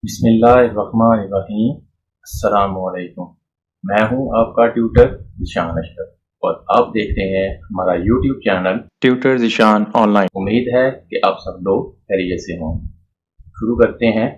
बिस्मिल्लाहिर्रहमानिर्रहीम। अस्सलामुअलैकुम। मैं हूं आपका ट्यूटर ज़ीशान अशरफ और आप देख रहे हैं हमारा YouTube channel tutor Zeeshan online. उम्मीद है कि आप सब लोग खैरियत से हों। शुरू करते हैं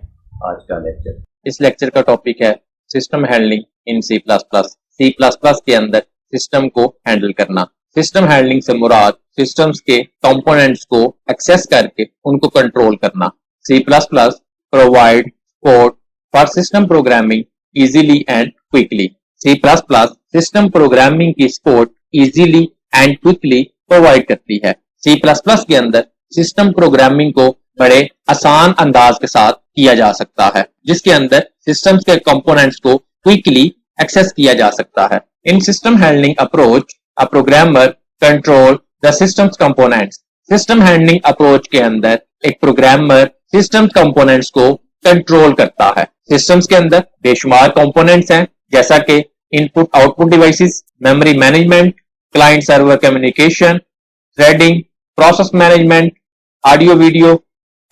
आज का लेक्चर। इस लेक्चर का टॉपिक है system handling in C plus plus. C plus plus के अंदर सिस्टम को हैंडल करना। सिस्टम हैंडलिंग से मुराद सिस्टम्स के कंपोनेंट्स को एक्सेस करके उनको कंट्रोल करना। C plus plus provide support for system programming easily and quickly. C++ system programming की support easily and quickly provide करती है। C++ के अंदर सिस्टम प्रोग्रामिंग को बड़े आसान अंदाज के साथ किया जा सकता है, जिसके अंदर सिस्टम्स के कंपोनेंट्स को क्विकली एक्सेस किया जा सकता है। In system handling approach a programmer control the systems components. System handling approach के अंदर एक प्रोग्रामर सिस्टम कंपोनेंट्स को कंट्रोल करता है। सिस्टम्स के अंदर बेशुमार कंपोनेंट्स हैं, जैसा कि input output devices, memory management, client server communication, threading, process management, audio video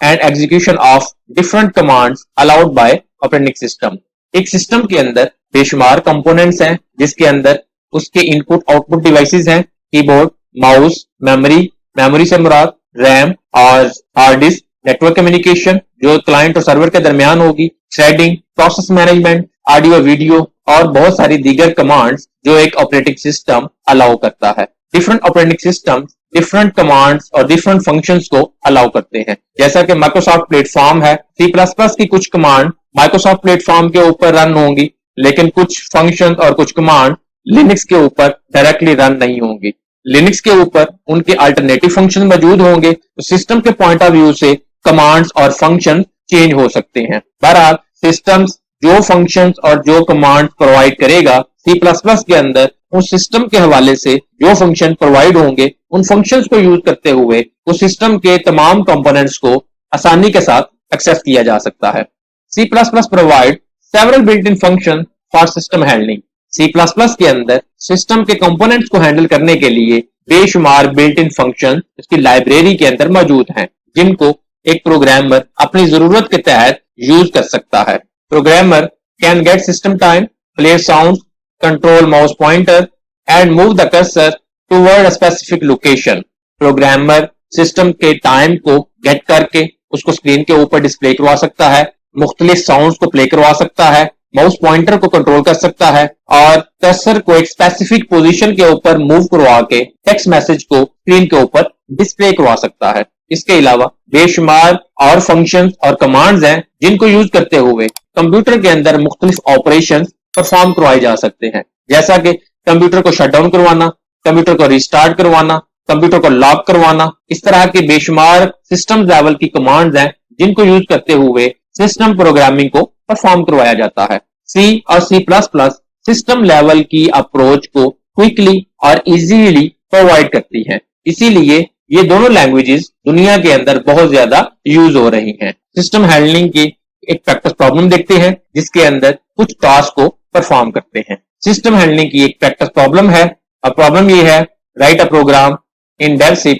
and execution of different commands allowed by operating system. एक सिस्टम के अंदर बेशुमार कंपोनेंट्स हैं, जिसके अंदर उसके इनपुट आउटपुट डिवाइसेस हैं, कीबोर्ड, माउस, मेमोरी से मुराद रैम और हार्ड डिस्क, नेटवर्क कम्युनिकेशन जो क्लाइंट और सर्वर के दरमियान होगी, threading, process management, audio video और बहुत सारी दीगर कमांड्स जो एक ऑपरेटिंग सिस्टम अलाउ करता है। Different operating system different commands और डिफरेंट फंक्शंस को अलाउ करते हैं, जैसा कि माइक्रोसॉफ्ट प्लेटफॉर्म है। C++ की कुछ कमांड माइक्रोसॉफ्ट प्लेटफॉर्म के ऊपर रन होंगी, लेकिन कुछ फंक्शन और कुछ कमांड लिनक्स के ऊपर डायरेक्टली रन नहीं होंगी। लिनक्स के ऊपर उनके अल्टरनेटिव फंक्शन मौजूद होंगे, तो सिस्टम के पॉइंट ऑफ व्यू से कमांड्स और फंक्शन चेंज हो सकते हैं। बहरहाल सिस्टम्स जो फंक्शंस और जो कमांड प्रोवाइड करेगा, C++ के अंदर उस सिस्टम के हवाले से जो फंक्शन प्रोवाइड होंगे, उन फंक्शंस को यूज करते हुए उस सिस्टम के तमाम कंपोनेंट्स को आसानी के साथ एक्सेस किया जा सकता है। C++ provide several built in function for system handling. C++ के अंदर सिस्टम के कंपोनेंट्स को हैंडल करने के लिए बेशुमार बिल्ट इन फंक्शन उसकी लाइब्रेरी के अंदर मौजूद हैं, जिनको एक प्रोग्रामर अपनी जरूरत के तहत यूज कर सकता है। Programmer can get system time, play sound, control mouse pointer and move the cursor toward a specific location. Programmer system के टाइम को गेट करके उसको स्क्रीन के ऊपर डिस्प्ले करवा सकता है, मुख्तलिफ साउंड्स को प्ले करवा सकता है, माउस पॉइंटर को कंट्रोल कर सकता है और कर्सर को एक स्पेसिफिक पोजीशन के ऊपर मूव करवा के टेक्स्ट मैसेज को स्क्रीन के ऊपर डिस्प्ले करवा सकता है। इसके अलावा बेशुमार और फंक्शंस और कमांड्स हैं, जिनको यूज करते हुए कंप्यूटर के अंदर मुख्तलिफ ऑपरेशंस परफॉर्म करवाए जा सकते हैं, जैसा कि कंप्यूटर को शट डाउन करवाना, कंप्यूटर को रिस्टार्ट करवाना, कंप्यूटर को लॉक करवाना। इस तरह के बेशुमार सिस्टम लेवल की कमांड्स हैं, जिनको यूज करते हुए सिस्टम प्रोग्रामिंग को परफॉर्म करवाया जाता है। C और C++ सिस्टम लेवल की अप्रोच को क्विकली और इजीली प्रोवाइड करती हैं, इसीलिए ये दोनों लैंग्वेजेस दुनिया के अंदर बहुत ज्यादा यूज हो रही हैं। सिस्टम हैंडलिंग की एक प्रैक्टिस प्रॉब्लम देखते हैं, जिसके अंदर कुछ टास्क को परफॉर्म करते हैं। सिस्टम हैंडलिंग की एक प्रैक्टिस प्रॉब्लम है, और प्रॉब्लम ये है, write a program in Dev C++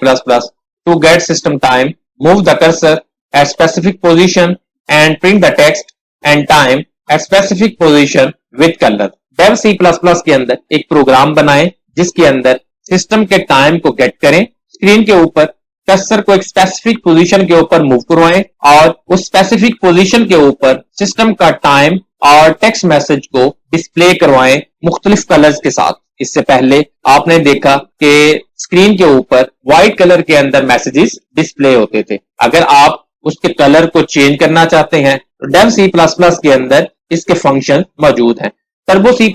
to get system time, move the cursor at specific position and print the text and time at specific position with colour. Dev C++ के अंदर एक programme बनाएं, जिसके अंदर system के time को gate करें, screen के ऊपर कर्सर को एक स्पेसिफिक पोजीशन के ऊपर मूव करवाएं और उस स्पेसिफिक पोजीशन के ऊपर सिस्टम का टाइम और टेक्स्ट मैसेज को डिस्प्ले करवाएं मुख्तलिफ कलर्स के साथ। इससे पहले आपने देखा कि स्क्रीन के ऊपर व्हाइट कलर के अंदर मैसेजेस डिस्प्ले होते थे। अगर आप उसके कलर को चेंज करना चाहते हैं, तो डेव C++ के अंदर इसके फंक्शन मौजूद हैं। टर्बो C++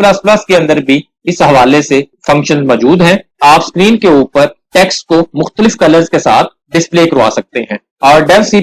के अंदर भी इस हवाले से फंक्शन मौजूद हैं। आप स्क्रीन के ऊपर टेक्स्ट को मुख्तलिफ कलर्स के साथ डिस्प्ले करवा सकते हैं, और डेव C++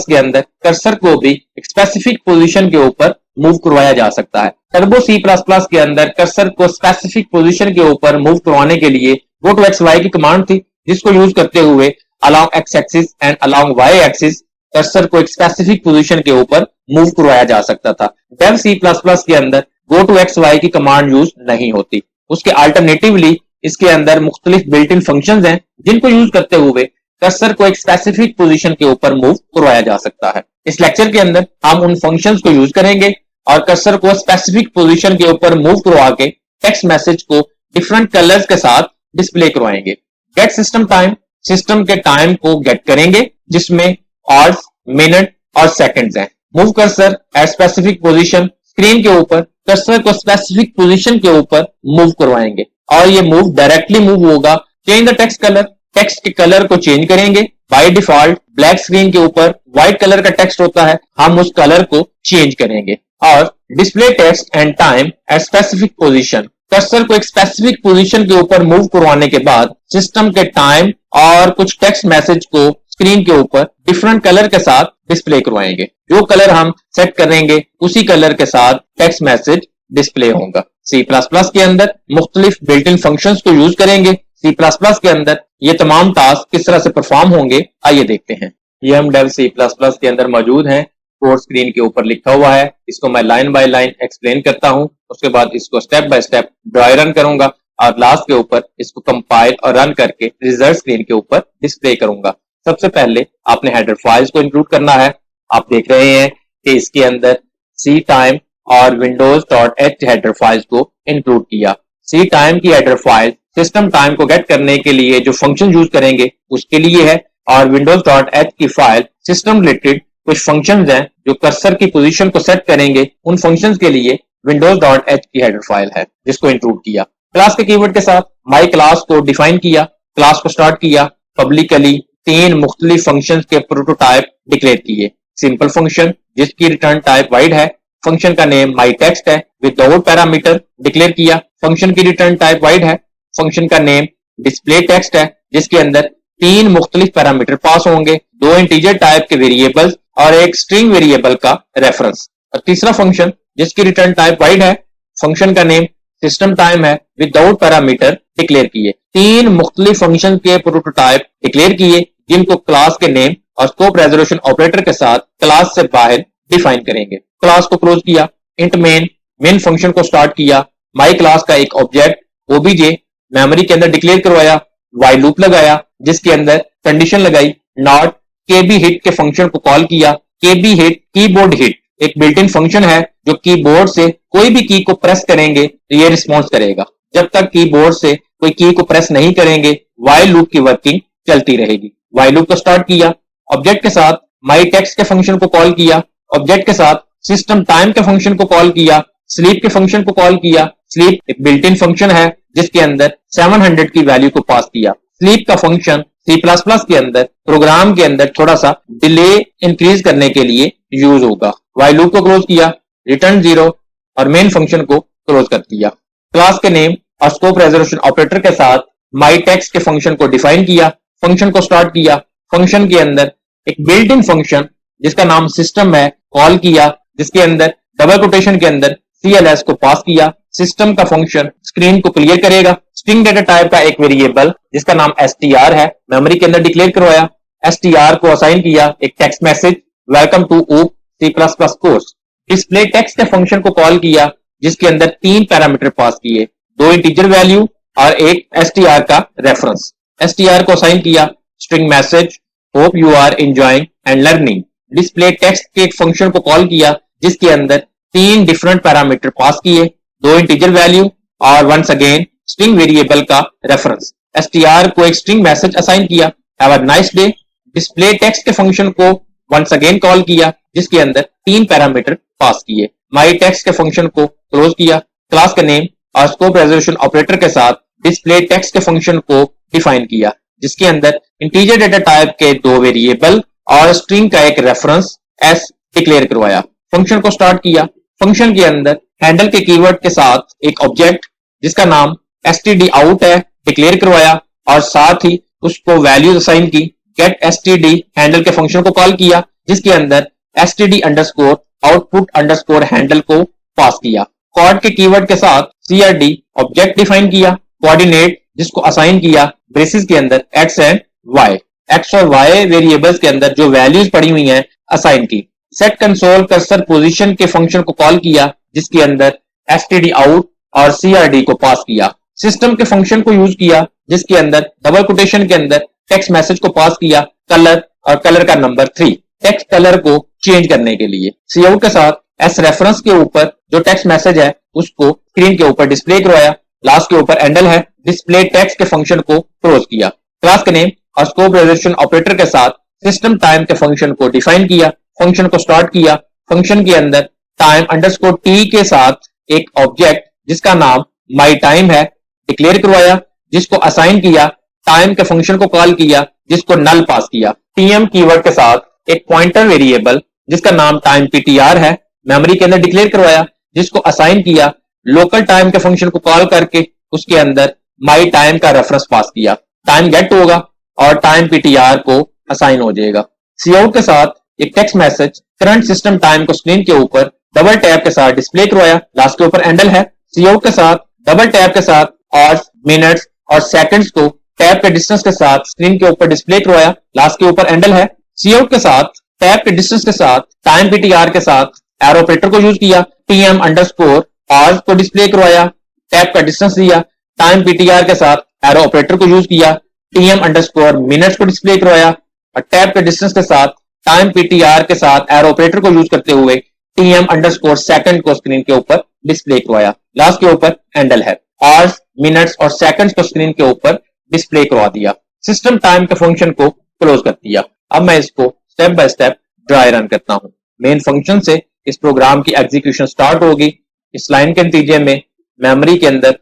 के अंदर कर्सर को भी एक स्पेसिफिक पोजीशन के ऊपर मूव करवाया जा सकता है। टर्बो C++ के अंदर कर्सर को स्पेसिफिक पोजीशन के ऊपर मूव करवाने के लिए गो टू XY की कमांड थी, जिसको यूज करते हुए along X axis and along Y axis cursor को एक स्पेसिफिक पोजीशन के ऊपर मूव करवाया जा सकता था। डेव C++ के अंदर गो टू XY की कमांड यूज नहीं होती। उसके अल्टरनेटिवली इसके अंदर मुख्तलिफ बिल्ट इन फंक्शंस हैं, जिनको यूज करते हुए कर्सर को एक स्पेसिफिक पोजीशन के ऊपर मूव करवाया जा सकता है। इस लेक्चर के अंदर हम उन फंक्शंस को यूज करेंगे और कर्सर को स्पेसिफिक पोजीशन के ऊपर मूव करवा के टेक्स्ट मैसेज को डिफरेंट कलर्स के साथ डिस्प्ले करवाएंगे। गेट सिस्टम टाइम, सिस्टम के टाइम को गेट करेंगे जिसमें आवर्स, मिनट और सेकंड्स हैं। Move cursor at specific position, screen के ऊपर कर्सर को स्पेसिफिक पोजीशन के ऊपर मूव करवाएंगे और ये मूव डायरेक्टली मूव होगा। Change the text colour, text के कलर को चेंज करेंगे। बाय डिफॉल्ट ब्लैक स्क्रीन के ऊपर व्हाइट कलर का टेक्स्ट होता है, हम उस कलर को चेंज करेंगे। और display text and time at specific position, cursor को एक स्पेसिफिक पोजीशन के ऊपर मूव करवाने के बाद सिस्टम के टाइम और कुछ टेक्स्ट मैसेज को स्क्रीन के ऊपर डिफरेंट कलर के साथ डिस्प्ले करवाएंगे। जो कलर हम सेट करेंगे उसी कलर के साथ टेक्स्ट मैसेज डिस्प्ले होगा। C++ के अंदर मुख्तलिफ बिल्ट इन फंक्शंस को यूज करेंगे। C++ के अंदर ये तमाम टास्क किस तरह से परफॉर्म होंगे आइए देखते हैं। ये हम डेव C++ के अंदर मौजूद हैं। कोड स्क्रीन के ऊपर लिखा हुआ है, इसको मैं लाइन बाय लाइन एक्सप्लेन करता हूं, उसके बाद इसको step by step dry run करूंगा और लास्ट के ऊपर इसको कंपाइल और रन करके रिजल्ट स्क्रीन के ऊपर डिस्प्ले करूंगा। सबसे पहले आपने हेडर फाइल्स को इंक्लूड करना है। आप देख रहे हैं कि इसके अंदर सी टाइम और windows.h हेडर फाइल्स को इंक्लूड किया। सी टाइम की हेडर फाइल सिस्टम टाइम को गेट करने के लिए जो फंक्शन यूज करेंगे उसके लिए है और windows.h की फाइल सिस्टम रिलेटेड कुछ फंक्शंस हैं जो कर्सर की पोजीशन को सेट करेंगे, उन फंक्शंस के लिए windows.h की हेडर फाइल है जिसको इंक्लूड किया। क्लास के कीवर्ड के साथ माई क्लास को डिफाइन किया, क्लास को स्टार्ट किया, पब्लिकली 3 मुख्तलिफ फंक्शंस के प्रोटोटाइप डिक्लेयर किए। सिंपल फंक्शन जिसकी रिटर्न टाइप वाइड है, फंक्शन का नेम माई टेक्स्ट है विदाउट पैरामीटर डिक्लेयर किया। फंक्शन की रिटर्न टाइप वाइड है, फंक्शन का नेम डिस्प्ले टेक्स्ट है जिसके अंदर 3 मुख्तलिफ पैरामीटर पास होंगे, 2 इंटीजर टाइप के वेरिएबल्स और एक स्ट्रिंग वेरिएबल का रेफरेंस। और तीसरा फंक्शन जिसकी रिटर्न टाइप वाइड है, फंक्शन का नेम सिस्टम टाइम है विदाउट पैरामीटर डिक्लेयर किए। 3 मुख्तलिफ फंक्शन के प्रोटोटाइप डिक्लेयर किए जिनको क्लास के नेम और स्कोप रेजोल्यूशन ऑपरेटर के साथ क्लास से बाहर डिफाइन करेंगे। क्लास को क्लोज किया, इंट मेन फंक्शन को स्टार्ट किया, माई क्लास का एक ऑब्जेक्ट ओबीजे मेमोरी के अंदर डिक्लेयर करवाया, वाइल लूप लगाया जिसके अंदर कंडीशन लगाई, नॉट केबी हिट के फंक्शन को कॉल किया। केबी हिट कीबोर्ड हिट एक बिल्ट इन फंक्शन है जो कीबोर्ड से कोई भी की को प्रेस करेंगे तो ये रिस्पॉन्स करेगा। जब तक कीबोर्ड से कोई की को प्रेस नहीं करेंगे वाइल लूप की वर्किंग चलती रहेगी। वाइल लूप को स्टार्ट किया, ऑब्जेक्ट के साथ माई टेक्स्ट के फंक्शन को कॉल किया, ऑब्जेक्ट के साथ सिस्टम टाइम के फंक्शन को कॉल किया, स्लीप के फंक्शन को कॉल किया। स्लीप एक बिल्ट इन फंक्शन है जिसके अंदर 700 की वैल्यू को पास किया। स्लीप का फंक्शन C++ के अंदर प्रोग्राम के अंदर थोड़ा सा डिले इंक्रीज करने के लिए यूज होगा। वाइल लूप को क्लोज किया, रिटर्न 0 और मेन फंक्शन को क्लोज कर दिया। क्लास के नेम और स्कोप रेजोल्यूशन ऑपरेटर के साथ माई टेक्स्ट के फंक्शन को डिफाइन किया, फंक्शन को स्टार्ट किया, फंक्शन के अंदर एक बिल्ट इन फंक्शन जिसका नाम सिस्टम है कॉल किया जिसके अंदर डबल कोटेशन के अंदर CLS को पास किया। सिस्टम का फंक्शन स्क्रीन को क्लियर करेगा। स्ट्रिंग डेटा टाइप का एक वेरिएबल जिसका नाम str है मेमोरी के अंदर डिक्लेयर करवाया। str को असाइन किया एक टेक्स्ट मैसेज वेलकम टू ऊप C++ कोर्स। डिस्प्ले टेक्स्ट के फंक्शन को कॉल किया जिसके अंदर 3 पैरामीटर पास किए, 2 इंटीजर वैल्यू और एक str का रेफरेंस। str को असाइन किया string message hope you are enjoying and learning. Display text के एक फंक्शन को कॉल किया जिसके अंदर 3 डिफरेंट पैरामीटर पास किए, 2 इंटीजर वैल्यू और वंस अगेन स्ट्रिंग वेरिएबल का रेफरेंस। str को एक स्ट्रिंग मैसेज असाइन किया have a nice day. Display text के फंक्शन को वंस अगेन कॉल किया जिसके अंदर 3 पैरामीटर पास किए। माई टेक्स्ट के फंक्शन को क्लोज किया, क्लास का नेम और स्कोप रेजोल्यूशन ऑपरेटर के साथ डिस्प्ले टेक्स्ट के फंक्शन को डिफाइन किया जिसके अंदर इंटीजर डेटा टाइप के 2 वेरिएबल और स्ट्रिंग का एक रेफरेंस s डिक्लेयर करवाया। फंक्शन को स्टार्ट किया, फंक्शन के अंदर हैंडल के कीवर्ड के साथ एक ऑब्जेक्ट जिसका नाम stdout है डिक्लेयर करवाया और साथ ही उसको वैल्यूज असाइन की। गेट std हैंडल के फंक्शन को कॉल किया जिसके अंदर std underscore output underscore handle को पास किया। कॉर्ड के कीवर्ड के साथ crd ऑब्जेक्ट डिफाइन किया। कोऑर्डिनेट जिसको असाइन किया ब्रेसेस के अंदर x एंड y, x और y वेरिएबल्स के अंदर जो वैल्यूज पड़ी हुई हैं असाइन की। सेट कंसोल कर्सर पोजीशन के फंक्शन को कॉल किया जिसके अंदर stdout और crd को पास किया। सिस्टम के फंक्शन को यूज किया जिसके अंदर डबल कोटेशन के अंदर टेक्स्ट मैसेज को पास किया कलर और कलर का नंबर 3 टेक्स्ट कलर को चेंज करने के लिए। सी आउट के साथ एस रेफरेंस के ऊपर जो टेक्स्ट मैसेज है उसको स्क्रीन के ऊपर डिस्प्ले करवाया। लास्ट के ऊपर एंडल है, डिस्प्ले टेक्स्ट के फंक्शन को क्लोज किया। क्लास के नेम और स्कोप रेजोल्यूशन ऑपरेटर के साथ सिस्टम टाइम के फंक्शन को डिफाइन किया, फंक्शन को स्टार्ट किया। फंक्शन के अंदर टाइम अंडरस्कोर टी के साथ एक ऑब्जेक्ट जिसका नाम माई टाइम है डिक्लेयर करवाया, जिसको असाइन किया। टाइम के फंक्शन को कॉल किया जिसको नल पास किया। टीएम कीवर्ड के साथ एक पॉइंटर वेरिएबल जिसका नाम टाइम पीटीआर है मेमोरी के अंदर डिक्लेयर करवाया, जिसको असाइन किया। लोकल टाइम के फंक्शन को कॉल करके उसके अंदर माई टाइम का रेफरेंस पास किया। टाइम गेट होगा और टाइम पीटीआर को असाइन हो जाएगा। सी आउट के साथ एक text message current system time को स्क्रीन के ऊपर डबल टैप के साथ डिस्प्ले करवाया। लास्ट के ऊपर एंडल है। सी आउट के साथ डबल टैप के साथ आवर्स, मिनट्स और सेकंड्स को टैप के डिस्टेंस के साथ स्क्रीन के ऊपर डिस्प्ले करवाया। लास्ट के ऊपर एंडल है। सी आउट के साथ टैप के डिस्टेंस के साथ टाइम पीटीआर के साथ एरो ऑपरेटर को यूज किया। टीएम अंडरस्कोर आवर्स को डिस्प्ले करवाया, टैप का डिस्टेंस दिया। टाइम पीटीआर के साथ एरो ऑपरेटर को यूज किया। टीएम अंडरस्कोर मिनट्स को डिस्प्ले करवाया और टैप के डिस्टेंस के साथ टाइम पीटीआर के साथ एरो ऑपरेटर को यूज करते हुए टीएम अंडरस्कोर सेकंड को स्क्रीन के ऊपर डिस्प्ले करवाया। लास्ट के ऊपर एंडल है। आवर्स, मिनट्स और सेकंड्स को स्क्रीन के ऊपर डिस्प्ले करवा दिया। सिस्टम टाइम के फंक्शन को क्लोज कर दिया। अब मैं इसको step by step dry run करता हूं। मेन फंक्शन से इस प्रोग्राम की एग्जीक्यूशन स्टार्ट होगी। इस लाइन के नतीजे में मेमोरी के अंदर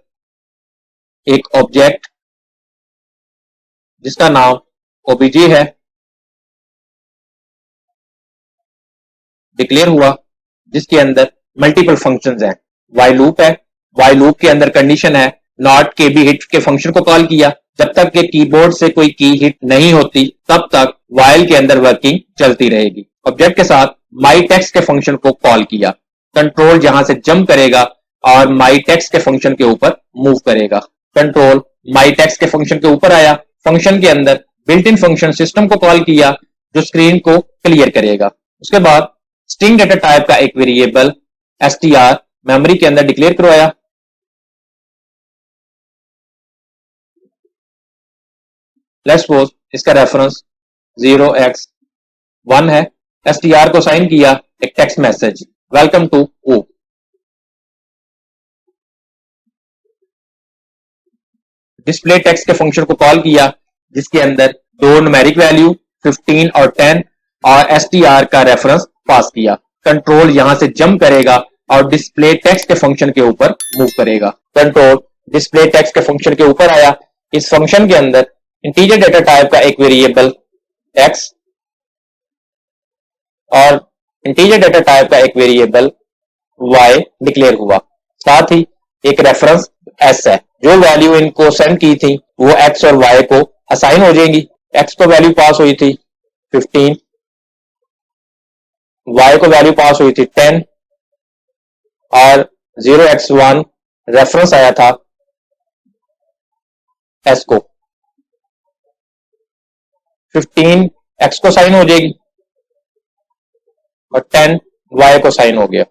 एक ऑब्जेक्ट जिसका नाम ओबीजे है डिक्लेयर हुआ, जिसके अंदर मल्टीपल फंक्शंस हैं। वाइल लूप है, वाइल लूप के अंदर कंडीशन है नॉट के बी हिट के फंक्शन को कॉल किया। जब तक के कीबोर्ड से कोई की हिट नहीं होती तब तक वाइल के अंदर वर्किंग चलती रहेगी। ऑब्जेक्ट के साथ माई टेक्स्ट के फंक्शन को कॉल किया। कंट्रोल यहां से जंप करेगा और माई टेक्स्ट के फंक्शन के ऊपर मूव करेगा। कंट्रोल माई टेक्स्ट के फंक्शन के ऊपर आया। फंक्शन के अंदर बिल्ट इन फंक्शन सिस्टम को कॉल किया जो स्क्रीन को क्लियर करेगा। उसके बाद स्ट्रिंग डेटा टाइप का एक वेरिएबल str मेमोरी के अंदर डिक्लेयर करवाया। लेट्स सपोज इसका रेफरेंस 0x1 है। str को साइन किया एक टेक्स्ट मैसेज वेलकम टू ऊप। डिस्प्ले टेक्स्ट के फंक्शन को कॉल किया जिसके अंदर दो न्यूमेरिक वैल्यू 15 और 10 और str का रेफरेंस पास किया। कंट्रोल यहां से जंप करेगा और डिस्प्ले टेक्स्ट के फंक्शन के ऊपर मूव करेगा। कंट्रोल डिस्प्ले टेक्स्ट के फंक्शन के ऊपर आया। इस फंक्शन के अंदर इंटीजर डेटा टाइप का एक वेरिएबल x और इंटीजर डेटा टाइप का एक वेरिएबल y डिक्लेयर हुआ। साथ ही एक रेफरेंस s है। जो वैल्यू इनको सेंड की थी वो x और y को असाइन हो जाएंगी। x को वैल्यू पास हुई थी 15, y को वैल्यू पास हुई थी 10 और 0x1 रेफरेंस आया था s को। 15 x को साइन हो जाएगी और 10 y को साइन हो गया,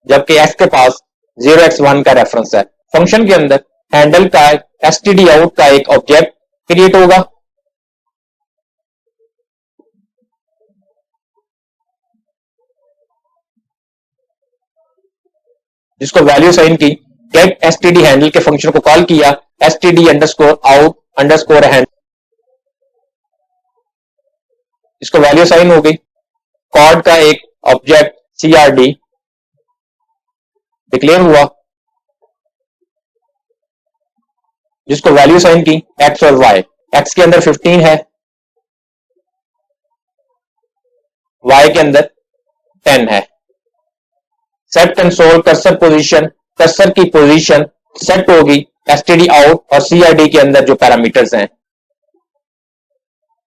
जबकि s के पास 0x1 का रेफरेंस है। फंक्शन के अंदर हैंडल का std out का एक ऑब्जेक्ट क्रिएट होगा। जिसको वैल्यू साइन की गेट std हैंडल के फंक्शन को कॉल किया std underscore out underscore handle, इसको वैल्यू साइन हो गई। कॉर्ड का एक ऑब्जेक्ट crd डिक्लेयर हुआ जिसको वैल्यू साइन की x और y। x के अंदर 15 है, y के अंदर 10 है। Set console cursor position, cursor की पोजीशन सेट होगी std out और crd के अंदर जो पैरामीटर्स हैं।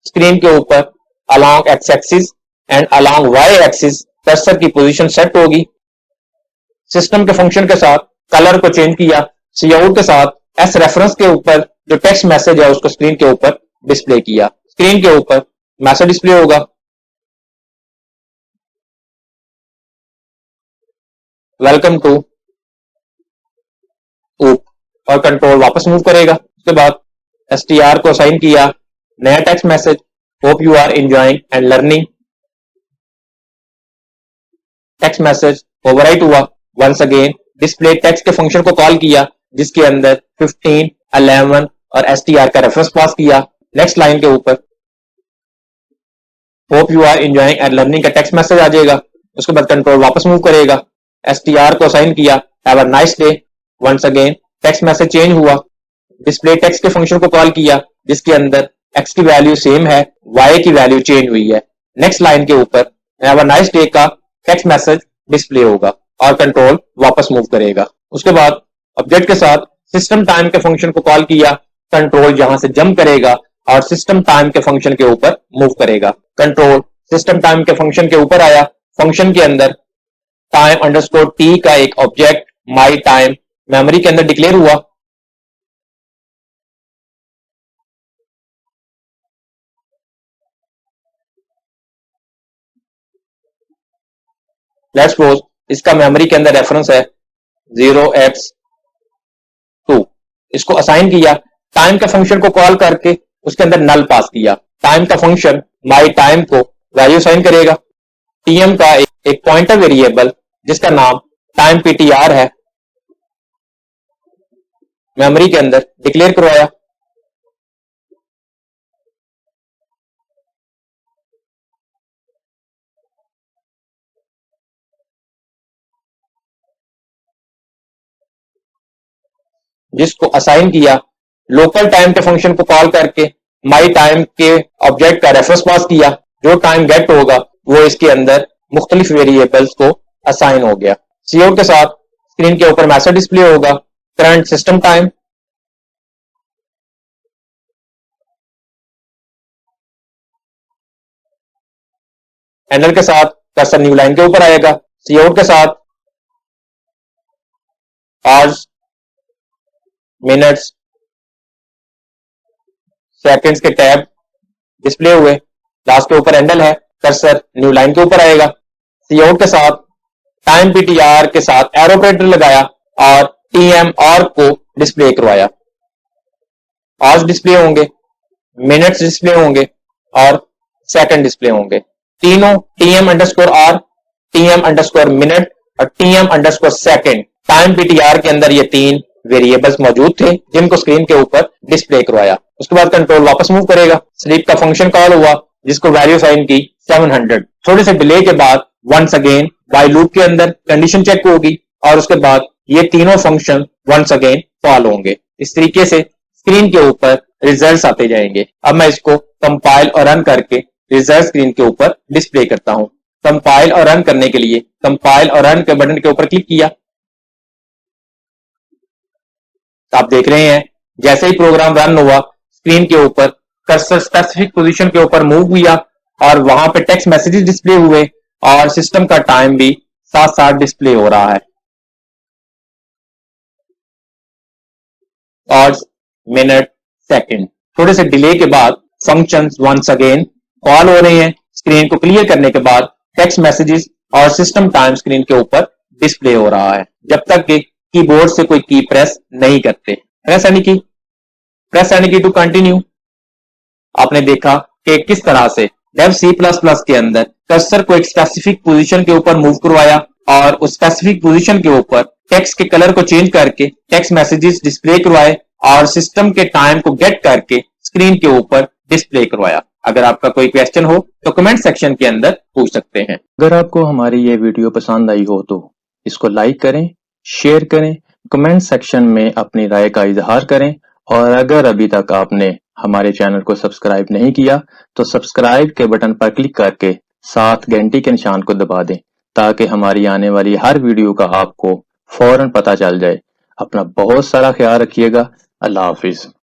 स्क्रीन के ऊपर along x axis and along y axis cursor की पोजीशन सेट होगी। सिस्टम के फंक्शन के साथ कलर को चेंज किया। cout के साथ s रेफरेंस के ऊपर जो टेक्स्ट मैसेज है उसको स्क्रीन के ऊपर डिस्प्ले किया। स्क्रीन के ऊपर मैसेज डिस्प्ले होगा वेलकम टू ऊप और कंट्रोल वापस मूव करेगा। उसके बाद str को असाइन किया नया text message, hope you are enjoying and learning. Text message overwrite हुआ। वंस अगेन डिस्प्ले टेक्स्ट के फंक्शन को कॉल किया जिसके अंदर 15, 11 और str का रेफरेंस पास किया। नेक्स्ट लाइन के ऊपर hope you are enjoying and learning का टेक्स्ट मैसेज आ जाएगा। उसके बाद कंट्रोल वापस मूव करेगा, str को असाइन किया, have a nice day. Once again text message change हुआ, डिस्प्ले टेक्स्ट के फंक्शन को कॉल किया जिसके अंदर x की वैल्यू सेम है, y की वैल्यू चेंज हुई है। नेक्स्ट लाइन के ऊपर हैव अ नाइस डे का टेक्स्ट मैसेज डिस्प्ले होगा और कंट्रोल वापस मूव करेगा। उसके बाद ऑब्जेक्ट के साथ सिस्टम टाइम के फंक्शन को कॉल किया, कंट्रोल यहां से जंप करेगा और सिस्टम टाइम के फंक्शन के ऊपर मूव करेगा। कंट्रोल सिस्टम टाइम के फंक्शन के ऊपर आया, फंक्शन के अंदर टाइम अंडरस्कोर टी का एक ऑब्जेक्ट माई टाइम मेमोरी के अंदर डिक्लेयर हुआ। लेट्स सपोज इसका मेमोरी के अंदर रेफरेंस है 0x2। इसको असाइन किया, टाइम के फंक्शन को कॉल करके उसके अंदर नल पास किया। टाइम का फंक्शन माई टाइम को वैल्यू असाइन करेगा। टीएम का एक पॉइंटर वेरिएबल जिसका नाम टाइम ptr है मेमोरी के अंदर डिक्लेयर करवाया। जिसको असाइन किया, लोकल टाइम के फंक्शन को कॉल करके माई टाइम के ऑब्जेक्ट का रेफरेंस पास किया। जो टाइम गेट होगा वो इसके अंदर मुख्तलिफ वेरिएबल्स को असाइन हो गया। सीआउट के साथ स्क्रीन के ऊपर मैसेज डिस्प्ले होगा, करंट सिस्टम टाइम। एंटर के साथ कर्सर न्यू लाइन के ऊपर आएगा। सीआउट के साथ आवर्स, मिनट्स, सेकंड्स के टैब डिस्प्ले हुए। लास्ट के ऊपर हैंडल है, कर्सर न्यू लाइन के ऊपर आएगा। सीआउट के साथ टाइम ptr के साथ एरो ऑपरेटर लगाया और टीएम और को डिस्प्ले करवाया। आवर्स डिस्प्ले होंगे, मिनट्स डिस्प्ले होंगे और सेकंड डिस्प्ले होंगे। तीनों TM underscore R, TM underscore minute और TM underscore second time ptr के अंदर ये तीन वेरिएबल्स मौजूद थे जिनको स्क्रीन के ऊपर डिस्प्ले करवाया। उसके बाद कंट्रोल वापस मूव करेगा। स्लीप का फंक्शन कॉल हुआ जिसको वैल्यू साइन की 700। थोड़े से डिले के बाद वंस अगेन बाय लूप के अंदर कंडीशन चेक होगी और उसके बाद ये तीनों फंक्शन वंस अगेन कॉल होंगे। इस तरीके से स्क्रीन के ऊपर रिजल्ट्स आते जाएंगे। अब मैं इसको कंपाइल और रन करके रिजल्ट स्क्रीन के ऊपर डिस्प्ले करता हूं। कंपाइल और रन करने के लिए कंपाइल और रन के बटन के ऊपर क्लिक किया। आप देख रहे हैं जैसे ही प्रोग्राम रन हुआ स्क्रीन के ऊपर कर्सर स्पेसिफिक पोजीशन के ऊपर मूव हुआ और वहां पे टेक्स्ट मैसेजेस डिस्प्ले हुए और सिस्टम का टाइम भी साथ साथ डिस्प्ले हो रहा है। Hours, minute, second. थोड़े से डिले के बाद फंक्शंस वंस अगेन कॉल हो रहे हैं। स्क्रीन को क्लियर करने के बाद टेक्स्ट मैसेजेस और सिस्टम टाइम स्क्रीन के ऊपर डिस्प्ले हो रहा है जब तक कि कीबोर्ड से कोई की प्रेस नहीं करते। प्रेस एनी की टू कंटिन्यू। आपने देखा कि किस तरह से डेव C++ के अंदर कर्सर को एक स्पेसिफिक पोजीशन के ऊपर मूव करवाया और उस स्पेसिफिक पोजीशन के ऊपर टेक्स्ट के कलर को चेंज करके टेक्स्ट मैसेजेस डिस्प्ले करवाए और सिस्टम के टाइम को गेट करके स्क्रीन के ऊपर डिस्प्ले करवाया। अगर आपका कोई क्वेश्चन हो तो कमेंट सेक्शन के अंदर पूछ सकते हैं। अगर आपको हमारी ये वीडियो पसंद आई हो तो इसको लाइक करें, शेयर करें, कमेंट सेक्शन में अपनी राय का इजहार करें और अगर अभी तक आपने हमारे चैनल को सब्सक्राइब नहीं किया तो सब्सक्राइब के बटन पर क्लिक करके साथ घंटी के निशान को दबा दें ताकि हमारी आने वाली हर वीडियो का आपको फौरन पता चल जाए। अपना बहुत सारा ख्याल रखिएगा। अल्लाह हाफिज।